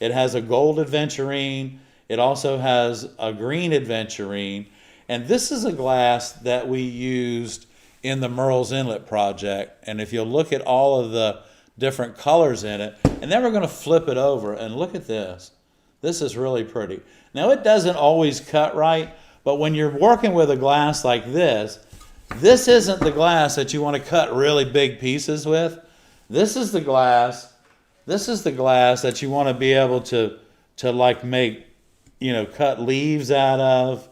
It has a gold aventurine. It also has a green aventurine. And this is a glass that we used in the Merle's Inlet project. And if you'll look at all of the different colors in it, and then we're going to flip it over and look at this. This is really pretty. Now it doesn't always cut right, but when you're working with a glass like this isn't the glass that you want to cut really big pieces with. This is the glass that you want to be able to like make, cut leaves out of,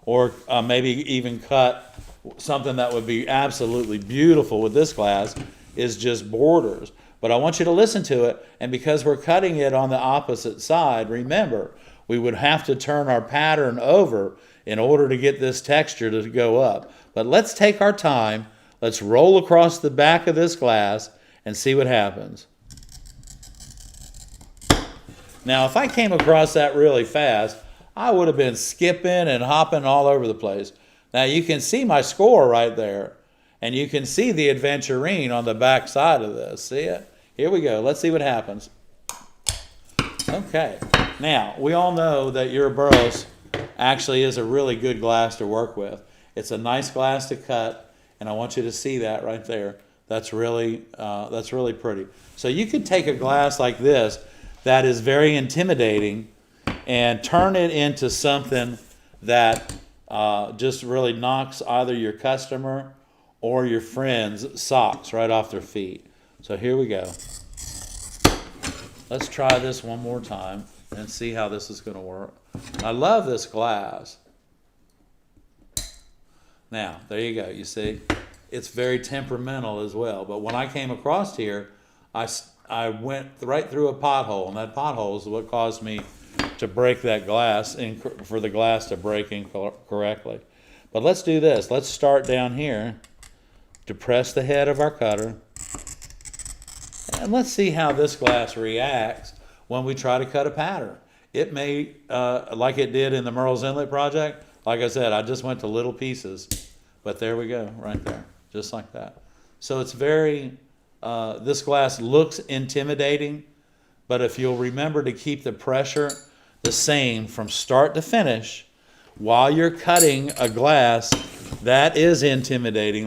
or maybe even cut something that would be absolutely beautiful with this glass is just borders. But I want you to listen to it, and because we're cutting it on the opposite side, remember, we would have to turn our pattern over in order to get this texture to go up. But let's take our time, let's roll across the back of this glass and see what happens. Now, if I came across that really fast, I would have been skipping and hopping all over the place. Now, you can see my score right there, and you can see the aventurine on the back side of this. See it? Here we go. Let's see what happens. Okay. Now, we all know that your Burroughs actually is a really good glass to work with. It's a nice glass to cut, and I want you to see that right there. That's really pretty. So you could take a glass like this that is very intimidating and turn it into something that just really knocks either your customer or your friends' socks right off their feet. So here we go. Let's try this one more time and see how this is going to work. I love this glass. Now, there you go. You see, it's very temperamental as well. But when I came across here, I went right through a pothole, and that pothole is what caused me to break that glass, for the glass to break incorrectly. But let's do this. Let's start down here, depress the head of our cutter, and let's see how this glass reacts when we try to cut a pattern. It may, like it did in the Merle's Inlet project, like I said, I just went to little pieces, but there we go, right there, just like that. So it's very, this glass looks intimidating, but if you'll remember to keep the pressure the same from start to finish while you're cutting a glass that is intimidating,